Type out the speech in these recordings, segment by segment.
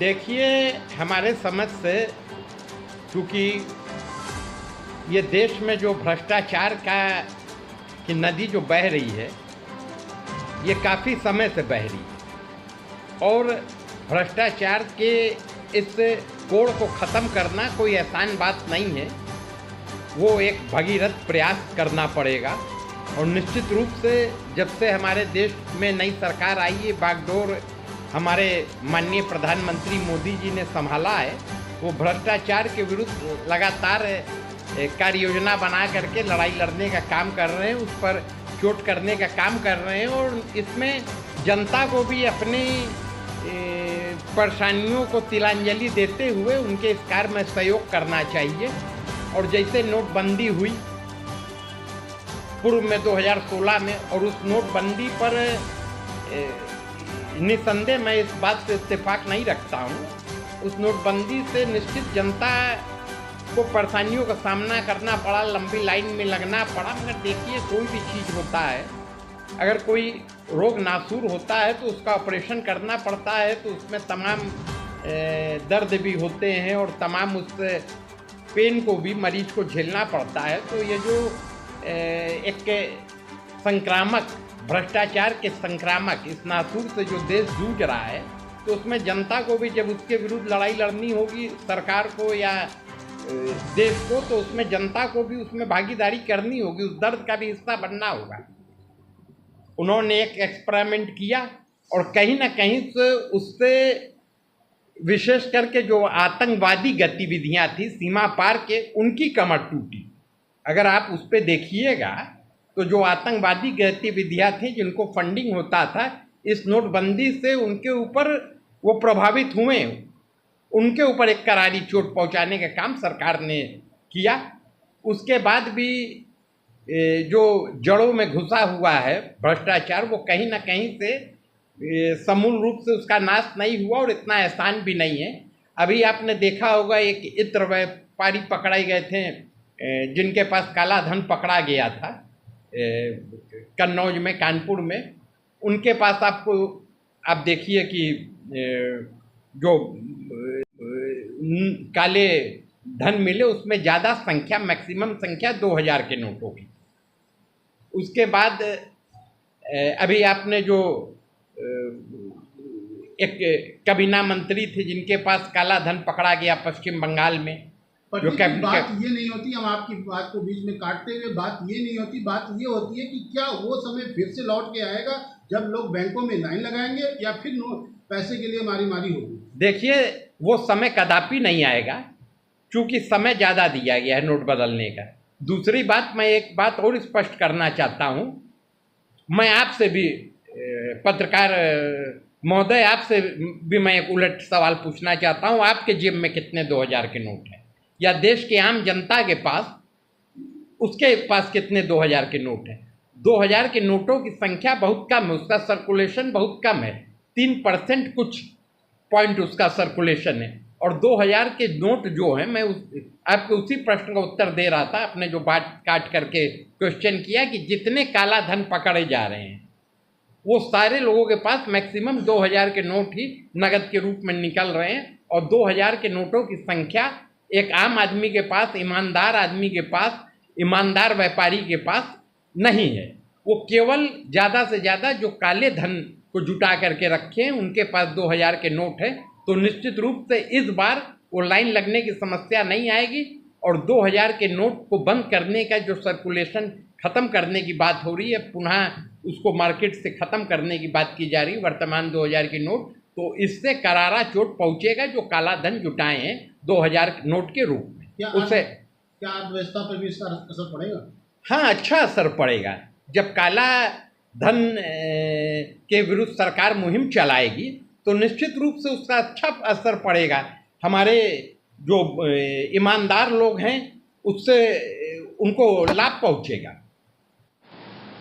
देखिए, हमारे समझ से क्योंकि ये देश में जो भ्रष्टाचार की नदी जो बह रही है, ये काफ़ी समय से बह रही है और भ्रष्टाचार के इस कोड़ को ख़त्म करना कोई आसान बात नहीं है। वो एक भगीरथ प्रयास करना पड़ेगा और निश्चित रूप से जब से हमारे देश में नई सरकार आई है, बागडोर हमारे माननीय प्रधानमंत्री मोदी जी ने संभाला है, वो भ्रष्टाचार के विरुद्ध लगातार कार्य योजना बना करके लड़ाई लड़ने का काम कर रहे हैं, उस पर चोट करने का काम कर रहे हैं और इसमें जनता को भी अपनी परेशानियों को तिलांजलि देते हुए उनके इस कार्य में सहयोग करना चाहिए। और जैसे नोटबंदी हुई पूर्व में 2016 में, और उस नोटबंदी पर निसंदेह मैं इस बात से इत्तेफाक नहीं रखता हूँ। उस नोटबंदी से निश्चित जनता को परेशानियों का सामना करना पड़ा, लंबी लाइन में लगना पड़ा। मगर देखिए, कोई भी चीज़ होता है, अगर कोई रोग नासूर होता है तो उसका ऑपरेशन करना पड़ता है, तो उसमें तमाम दर्द भी होते हैं और तमाम उस पेन को भी मरीज को झेलना पड़ता है। तो ये जो एक संक्रामक भ्रष्टाचार के संक्रामक इस नासूर से जो देश जूझ रहा है, तो उसमें जनता को भी जब उसके विरुद्ध लड़ाई लड़नी होगी, सरकार को या देश को, तो उसमें जनता को भी उसमें भागीदारी करनी होगी, उस दर्द का भी हिस्सा बनना होगा। उन्होंने एक एक्सपेरिमेंट किया और कहीं ना कहीं से उससे विशेष करके जो आतंकवादी गतिविधियां थी सीमा पार के, उनकी कमर टूटी। अगर आप उस पर देखिएगा तो जो आतंकवादी गतिविधियां थी जिनको फंडिंग होता था, इस नोटबंदी से उनके ऊपर वो प्रभावित हुए, उनके ऊपर एक करारी चोट पहुंचाने का काम सरकार ने किया। उसके बाद भी जो जड़ों में घुसा हुआ है भ्रष्टाचार, वो कहीं ना कहीं से समूल रूप से उसका नाश नहीं हुआ और इतना आसान भी नहीं है। अभी आपने देखा होगा, एक इत्र व्यापारी पकड़ाए गए थे जिनके पास काला धन पकड़ा गया था कन्नौज में, कानपुर में। उनके पास आप देखिए कि जो काले धन मिले उसमें ज़्यादा संख्या, मैक्सिमम संख्या 2000 के नोटों की। उसके बाद अभी आपने जो एक कबीना मंत्री थे जिनके पास काला धन पकड़ा गया पश्चिम बंगाल में, जो बात ये नहीं होती, हम आपकी बात को बीच में काटते हुए, बात ये नहीं होती, बात ये होती है कि क्या वो समय फिर से लौट के आएगा जब लोग बैंकों में लाइन लगाएंगे या फिर पैसे के लिए मारी मारी होगी? देखिए, वो समय कदापि नहीं आएगा क्योंकि समय ज़्यादा दिया गया है नोट बदलने का। दूसरी बात, मैं एक बात और स्पष्ट करना चाहता हूँ। मैं आपसे भी पत्रकार महोदय, आपसे भी मैं एक उलट सवाल पूछना चाहता हूँ। आपके जेब में कितने 2000 के नोट हैं? या देश के आम जनता के पास, उसके पास कितने 2000 के नोट हैं? 2000 के नोटों की संख्या बहुत कम है, उसका सर्कुलेशन बहुत कम है, 3% कुछ पॉइंट उसका सर्कुलेशन है। और 2000 के नोट जो हैं, मैं आपको उसी प्रश्न का उत्तर दे रहा था, आपने जो बात काट करके क्वेश्चन किया कि जितने काला धन पकड़े जा रहे हैं वो सारे लोगों के पास मैक्सिमम 2000 के नोट ही नगद के रूप में निकल रहे हैं। और 2000 के नोटों की संख्या एक आम आदमी के पास, ईमानदार आदमी के पास, ईमानदार व्यापारी के पास नहीं है। वो केवल ज़्यादा से ज़्यादा जो काले धन को जुटा करके रखे हैं उनके पास 2000 के नोट है। तो निश्चित रूप से इस बार वो लाइन लगने की समस्या नहीं आएगी और 2000 के नोट को बंद करने का जो सर्कुलेशन ख़त्म करने की बात हो रही है, पुनः उसको मार्केट से ख़त्म करने की बात की जा रही है, वर्तमान 2000 के नोट, तो इससे करारा चोट पहुंचेगा जो काला धन जुटाए हैं 2000 नोट के रूप में। उससे क्या अर्थव्यवस्था पर भी इसका असर पड़ेगा? हाँ, अच्छा असर पड़ेगा। जब काला धन के विरुद्ध सरकार मुहिम चलाएगी तो निश्चित रूप से उसका अच्छा असर पड़ेगा। हमारे जो ईमानदार लोग हैं उससे उनको लाभ पहुंचेगा।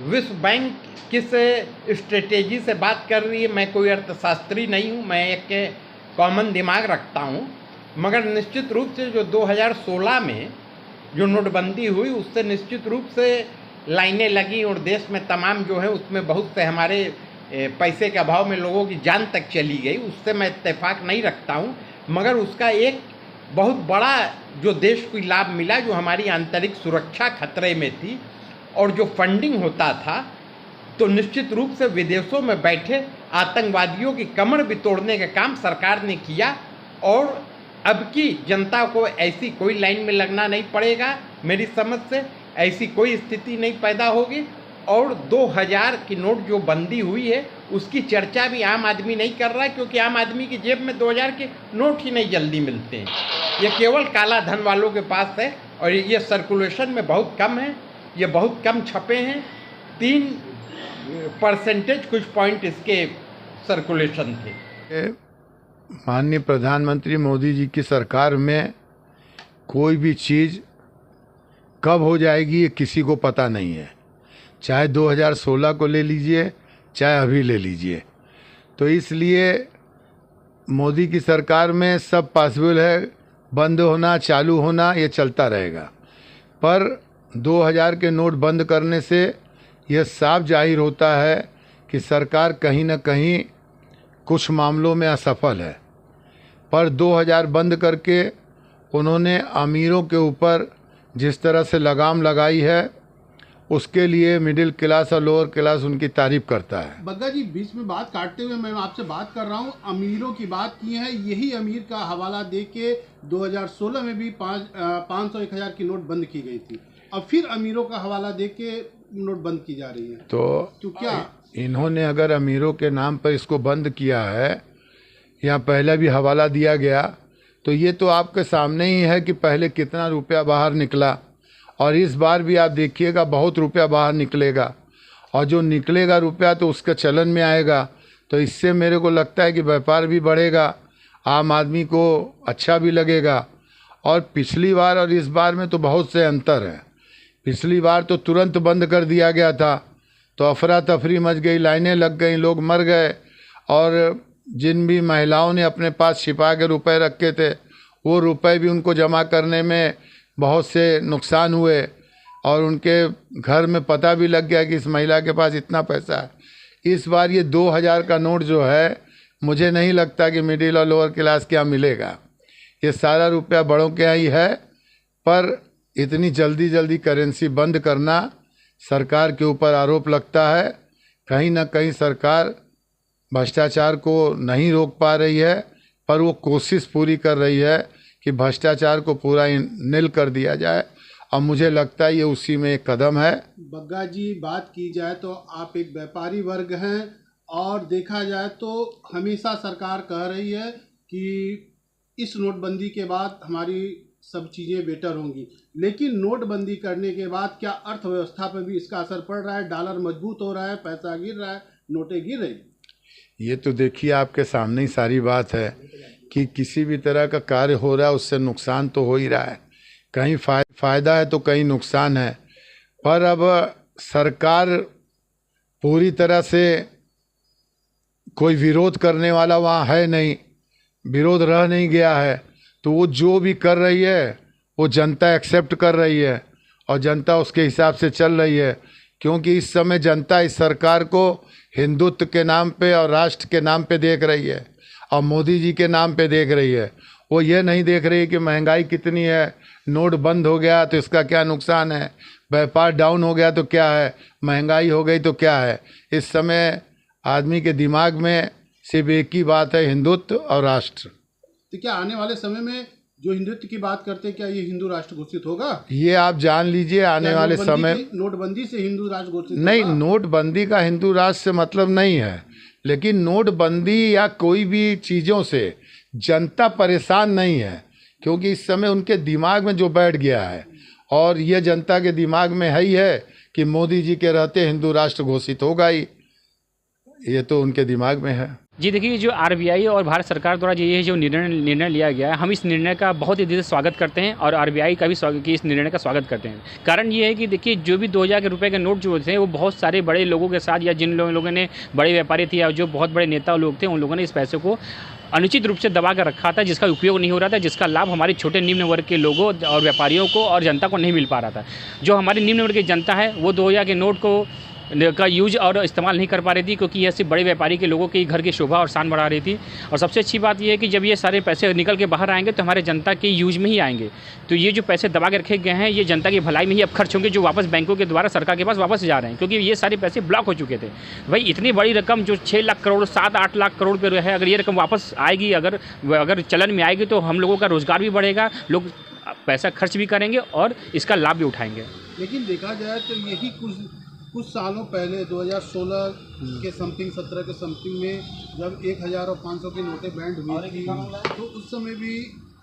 विश्व बैंक किस स्ट्रेटेजी से बात कर रही है, मैं कोई अर्थशास्त्री नहीं हूँ, मैं एक कॉमन दिमाग रखता हूँ। मगर निश्चित रूप से जो 2016 में जो नोटबंदी हुई उससे निश्चित रूप से लाइनें लगी और देश में तमाम जो है उसमें बहुत से हमारे पैसे के अभाव में लोगों की जान तक चली गई, उससे मैं इत्तेफाक नहीं रखता हूँ। मगर उसका एक बहुत बड़ा जो देश को लाभ मिला, जो हमारी आंतरिक सुरक्षा खतरे में थी, और जो फंडिंग होता था, तो निश्चित रूप से विदेशों में बैठे आतंकवादियों की कमर भी तोड़ने का काम सरकार ने किया। और अब की जनता को ऐसी कोई लाइन में लगना नहीं पड़ेगा, मेरी समझ से ऐसी कोई स्थिति नहीं पैदा होगी। और 2000 की नोट जो बंदी हुई है उसकी चर्चा भी आम आदमी नहीं कर रहा है, क्योंकि आम आदमी की जेब में 2000 के नोट ही नहीं जल्दी मिलते हैं। ये केवल काला धन वालों के पास है, और ये सर्कुलेशन में बहुत कम है, ये बहुत कम छपे हैं। 3% कुछ पॉइंट इसके सर्कुलेशन थे। माननीय प्रधानमंत्री मोदी जी की सरकार में कोई भी चीज़ कब हो जाएगी ये किसी को पता नहीं है। चाहे 2016 को ले लीजिए, चाहे अभी ले लीजिए। तो इसलिए मोदी की सरकार में सब पॉसिबल है, बंद होना चालू होना ये चलता रहेगा। पर 2000 के नोट बंद करने से यह साफ जाहिर होता है कि सरकार कहीं न कहीं कुछ मामलों में असफल है। पर 2000 बंद करके उन्होंने अमीरों के ऊपर जिस तरह से लगाम लगाई है, उसके लिए मिडिल क्लास और लोअर क्लास उनकी तारीफ करता है। बग्गा जी, बीच में बात काटते हुए मैं आपसे बात कर रहा हूँ, अमीरों की बात की है। यही अमीर का हवाला दे के 2016 में भी 500-1000 की नोट बंद की गई थी। अब फिर अमीरों का हवाला दे के नोट बंद की जा रही है। तो क्या इन्होंने अगर अमीरों के नाम पर इसको बंद किया है या पहले भी हवाला दिया गया, तो ये तो आपके सामने ही है कि पहले कितना रुपया बाहर निकला, और इस बार भी आप देखिएगा बहुत रुपया बाहर निकलेगा, और जो निकलेगा रुपया तो उसका चलन में आएगा। तो इससे मेरे को लगता है कि व्यापार भी बढ़ेगा, आम आदमी को अच्छा भी लगेगा। और पिछली बार और इस बार में तो बहुत से अंतर है। पिछली बार तो तुरंत बंद कर दिया गया था, तो अफरा तफरी मच गई, लाइनें लग गई, लोग मर गए, और जिन भी महिलाओं ने अपने पास छिपा के रुपए रखे थे वो रुपए भी उनको जमा करने में बहुत से नुकसान हुए, और उनके घर में पता भी लग गया कि इस महिला के पास इतना पैसा है। इस बार ये 2000 का नोट जो है, मुझे नहीं लगता कि मिडिल और लोअर क्लास के यहाँ मिलेगा। ये सारा रुपया बड़ों के यहाँ ही है। पर इतनी जल्दी करेंसी बंद करना सरकार के ऊपर आरोप लगता है। कहीं ना कहीं सरकार भ्रष्टाचार को नहीं रोक पा रही है, पर वो कोशिश पूरी कर रही है कि भ्रष्टाचार को पूरा नील कर दिया जाए, और मुझे लगता है ये उसी में एक कदम है। बग्गा जी, बात की जाए तो आप एक व्यापारी वर्ग हैं, और देखा जाए तो हमेशा सरकार कह रही है कि इस नोटबंदी के बाद हमारी सब चीज़ें बेटर होंगी, लेकिन नोटबंदी करने के बाद क्या अर्थव्यवस्था पर भी इसका असर पड़ रहा है? डॉलर मजबूत हो रहा है, पैसा गिर रहा है, नोटें गिर रही। ये तो देखिए आपके सामने ही सारी बात है कि किसी भी तरह का कार्य हो रहा है उससे नुकसान तो हो ही रहा है। कहीं फ़ायदा है तो कहीं नुकसान है। पर अब सरकार पूरी तरह से कोई विरोध करने वाला वहाँ है नहीं, विरोध रह नहीं गया है, तो वो जो भी कर रही है वो जनता एक्सेप्ट कर रही है, और जनता उसके हिसाब से चल रही है। क्योंकि इस समय जनता इस सरकार को हिंदुत्व के नाम पे और राष्ट्र के नाम पे देख रही है, और मोदी जी के नाम पे देख रही है। वो ये नहीं देख रही है कि महंगाई कितनी है, नोट बंद हो गया तो इसका क्या नुकसान है, व्यापार डाउन हो गया तो क्या है, महंगाई हो गई तो क्या है। इस समय आदमी के दिमाग में सिर्फ एक ही बात है, हिंदुत्व और राष्ट्र। तो क्या आने वाले समय में जो हिंदुत्व की बात करते हैं, क्या ये हिंदू राष्ट्र घोषित होगा? ये आप जान लीजिए आने वाले समय। नोटबंदी से हिंदू राष्ट्र घोषित नहीं, नोटबंदी का हिंदू राष्ट्र से मतलब नहीं है, लेकिन नोटबंदी या कोई भी चीज़ों से जनता परेशान नहीं है, क्योंकि इस समय उनके दिमाग में जो बैठ गया है, और ये जनता के दिमाग में है ही है कि मोदी जी के रहते हिंदू राष्ट्र घोषित होगा ही, ये तो उनके दिमाग में है। जी देखिए, जो आरबीआई और भारत सरकार द्वारा ये जो निर्णय लिया गया है, हम इस निर्णय का बहुत ही दिल से स्वागत करते हैं, और आरबीआई का भी इस निर्णय का स्वागत करते हैं। कारण ये है कि देखिए, जो भी 2000 के रुपए के नोट जो थे वो बहुत सारे बड़े लोगों के साथ, या जिन लोगों ने बड़े व्यापारी थे या जो बहुत बड़े नेता लोग थे, उन लोगों ने इस पैसे को अनुचित रूप से दबा कर रखा था, जिसका उपयोग नहीं हो रहा था, जिसका लाभ हमारे छोटे निम्न वर्ग के लोगों और व्यापारियों को और जनता को नहीं मिल पा रहा था। जो हमारी निम्न वर्ग की जनता है वो 2000 के नोट को का यूज और इस्तेमाल नहीं कर पा रही थी, क्योंकि यह सिर्फ बड़े व्यापारी के लोगों के घर की शोभा और शान बढ़ा रही थी। और सबसे अच्छी बात यह है कि जब ये सारे पैसे निकल के बाहर आएंगे तो हमारे जनता के यूज में ही आएंगे। तो ये जो पैसे दबा के रखे गए हैं ये जनता की भलाई में ही अब खर्च होंगे, जो वापस बैंकों के द्वारा सरकार के पास वापस जा रहे हैं, क्योंकि ये सारे पैसे ब्लॉक हो चुके थे। भाई इतनी बड़ी रकम जो 6 लाख करोड़ 7-8 लाख करोड़ पे है, अगर ये रकम वापस आएगी, अगर चलन में आएगी तो हम लोगों का रोजगार भी बढ़ेगा, लोग पैसा खर्च भी करेंगे और इसका लाभ भी उठाएंगे। लेकिन देखा जाए तो यही कुछ सालों पहले 2016 के समथिंग 17 के समथिंग में जब 1000 और 500 की नोटें बैंड हुई थी तो उस समय भी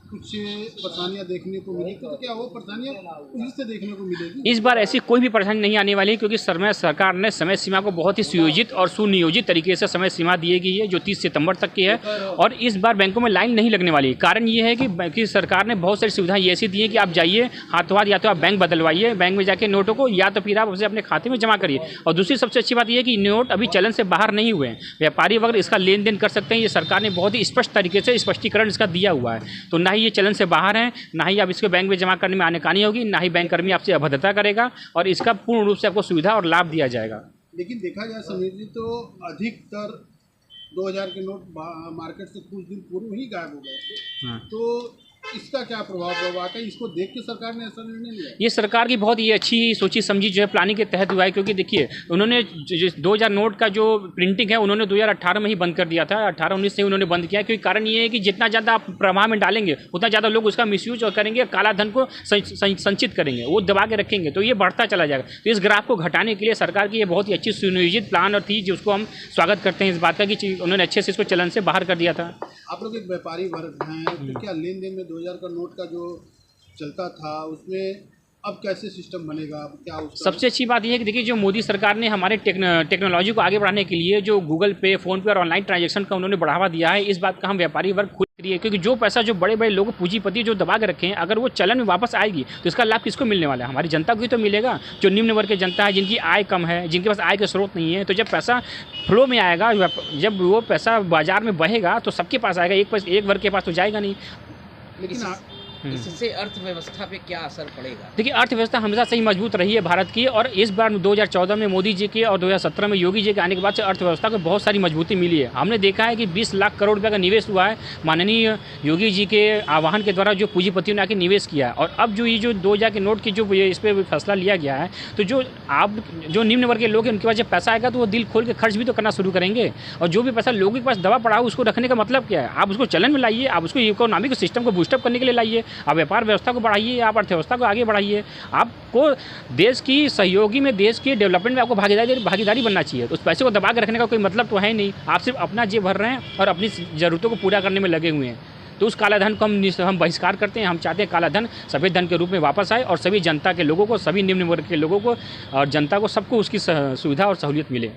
कुछ परेशानियां देखने को मिली। तो क्या वो परेशानियां पुलिस से देखने को मिलेगी? इस बार ऐसी कोई भी परेशानी नहीं आने वाली है, क्योंकि सरकार ने समय सीमा को बहुत ही सुयोजित और सुनियोजित तरीके से समय सीमा दी गई है, जो 30 सितंबर तक की है। और इस बार बैंकों में लाइन नहीं लगने वाली है। कारण ये है कि सरकार ने बहुत सारी सुविधाएं ऐसी दी है कि आप जाइए हाथों हाथ, या तो आप बैंक बदलवाइए, बैंक में जाके नोटों को, या तो फिर आप उसे अपने खाते में जमा करिए। और दूसरी सबसे अच्छी बात यह है कि नोट अभी चलन से बाहर नहीं हुए हैं, व्यापारी वगैरह इसका लेन देन कर सकते हैं। ये सरकार ने बहुत ही स्पष्ट तरीके से स्पष्टीकरण इसका दिया हुआ है। तो ना ही ये चलन से बाहर है, ना ही आप इसको बैंक में जमा करने में आनाकानी होगी, ना ही बैंक कर्मी आपसे अभद्रता करेगा, और इसका पूर्ण रूप से आपको सुविधा और लाभ दिया जाएगा। लेकिन देखा जाए समीर जी तो अधिकतर 2000 के नोट मार्केट से कुछ दिन पूर्व ही गायब हो गए थे। तो इसका क्या प्रभाव होगा? इसको देख के सरकार ने ऐसा निर्णय लिया? ये सरकार की बहुत ही अच्छी सोची समझी जो है प्लानिंग के तहत हुआ है, क्योंकि देखिए उन्होंने 2000 नोट का जो प्रिंटिंग है उन्होंने 2018 में ही बंद कर दिया था। 18-19 से उन्होंने बंद किया, क्योंकि कारण ये है कि जितना ज़्यादा आप प्रवाह में डालेंगे उतना ज़्यादा लोग उसका मिसयूज करेंगे, काला धन को संचित करेंगे, वो दबा के रखेंगे, तो ये बढ़ता चला जाएगा। तो इस ग्राफ को घटाने के लिए सरकार की ये बहुत ही अच्छी सुनियोजित प्लान और थी, जिसको हम स्वागत करते हैं इस बात का कि उन्होंने अच्छे से इसको चलन से बाहर कर दिया था। आप लोग एक व्यापारी वर्ग हैं, तो क्या लेन देन में 2000 का नोट का जो चलता था उसमें अब कैसे सिस्टम बनेगा? क्या उसका? सबसे अच्छी बात यह है कि देखिए जो मोदी सरकार ने हमारे टेक्नोलॉजी को आगे बढ़ाने के लिए जो गूगल पे, फोन पे और ऑनलाइन ट्रांजैक्शन का उन्होंने बढ़ावा दिया है, इस बात का हम व्यापारी वर्ग खुद है, क्योंकि जो पैसा जो बड़े बड़े लोग पूंजीपति जो दबा के रखे हैं, अगर वो चलन में वापस आएगी तो इसका लाभ किसको मिलने वाला है? हमारी जनता को ही तो मिलेगा, जो निम्न वर्ग की जनता है, जिनकी आय कम है, जिनके पास आय के स्रोत नहीं है। तो जब पैसा फ्लो में आएगा, जब वो पैसा बाजार में बहेगा तो सबके पास आएगा, एक वर्ग के पास तो जाएगा नहीं। लेकिन इससे अर्थव्यवस्था पे क्या असर पड़ेगा? देखिए अर्थव्यवस्था हमेशा से ही मजबूत रही है भारत की, और इस बार 2014 में मोदी जी के और 2017 में योगी जी के आने के बाद से अर्थव्यवस्था को बहुत सारी मजबूती मिली है। हमने देखा है कि 20 लाख करोड़ रुपये का निवेश हुआ है, माननीय योगी जी के आह्वान के द्वारा जो पूंजीपतियों ने आके निवेश किया है। और अब जो ये जो 2000 के नोट की जो इस पर फैसला लिया गया है, तो जो निम्न वर्ग के लोग हैं उनके पास जब पैसा आएगा तो वो दिल खोल के खर्च भी तो करना शुरू करेंगे। और जो भी पैसा लोगों के पास दबा पड़ा है उसको रखने का मतलब क्या है? आप उसको चलन में लाइए, आप उसको इकोनॉमिक सिस्टम को बूस्टअप करने के लिए लाइए, आप व्यापार व्यवस्था को बढ़ाइए, आप अर्थव्यवस्था को आगे बढ़ाइए। आपको देश की सहयोगी में, देश के डेवलपमेंट में आपको भागीदारी बनना चाहिए। तो उस पैसे को दबा के रखने का कोई मतलब तो है नहीं। आप सिर्फ अपना जेब भर रहे हैं और अपनी ज़रूरतों को पूरा करने में लगे हुए हैं। तो उस काला धन को हम बहिष्कार करते हैं। हम चाहते हैं काला धन सफ़ेद धन के रूप में वापस आए और सभी जनता के लोगों को, सभी निम्न वर्ग के लोगों को और जनता को, सबको उसकी सुविधा और सहूलियत मिले।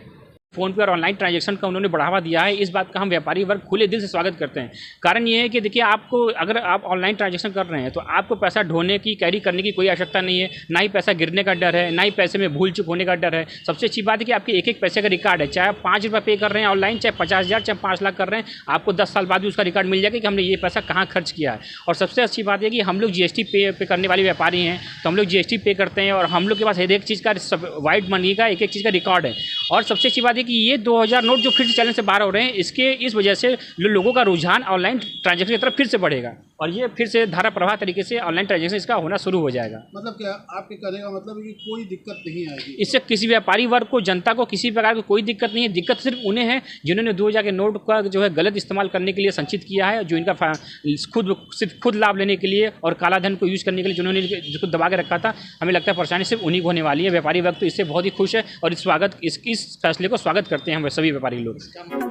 फ़ोन पे और ऑनलाइन ट्रांजैक्शन का उन्होंने बढ़ावा दिया है, इस बात का हम व्यापारी वर्ग खुले दिल से स्वागत करते हैं। कारण ये है कि देखिए आपको, अगर आप ऑनलाइन ट्रांजैक्शन कर रहे हैं तो आपको पैसा ढोने की, कैरी करने की कोई आवश्यकता नहीं है, ना ही पैसा गिरने का डर है, ना ही पैसे में भूल चूक होने का डर है। सबसे अच्छी बात है कि आपके एक पैसे का रिकॉर्ड है, चाहे आप 5 रुपये पे कर रहे हैं ऑनलाइन, चाहे 50,000, चाहे 5 लाख कर रहे हैं, आपको 10 साल बाद भी उसका रिकॉर्ड मिल जाएगा कि हमने ये पैसा कहाँ खर्च किया है। और सबसे अच्छी बात है कि हम लोग GST पे करने वाले व्यापारी हैं, तो हम लोग GST पे करते हैं और हम लोग के पास हर एक चीज़ का, वाइट मनी का एक चीज़ का रिकॉर्ड है। और सबसे अच्छी बात है कि ये 2000 नोट जो फिर से चलन से बाहर हो रहे हैं, इस वजह से लोगों का रुझान ऑनलाइन ट्रांजैक्शन की तरफ फिर से बढ़ेगा और ये फिर से धारा प्रवाह तरीके से ऑनलाइन ट्रांजैक्शन इसका होना शुरू हो जाएगा। मतलब क्या आपके कहने का मतलब है कि कोई दिक्कत नहीं आएगी? इससे किसी व्यापारी वर्ग को, जनता को किसी प्रकार की कोई दिक्कत नहीं है। दिक्कत सिर्फ उन्हें है जिन्होंने 2000 के नोट का जो है गलत इस्तेमाल करने के लिए संचित किया है, जो इनका सिर्फ खुद लाभ लेने के लिए और काला धन को यूज़ करने के लिए जिन्होंने जिसको दबा के रखा था। हमें लगता है परेशानी सिर्फ उन्हीं को होने वाली है। व्यापारी वर्ग तो इससे बहुत ही खुश है और इस फैसले को स्वागत करते हैं हम सभी व्यापारी लोग।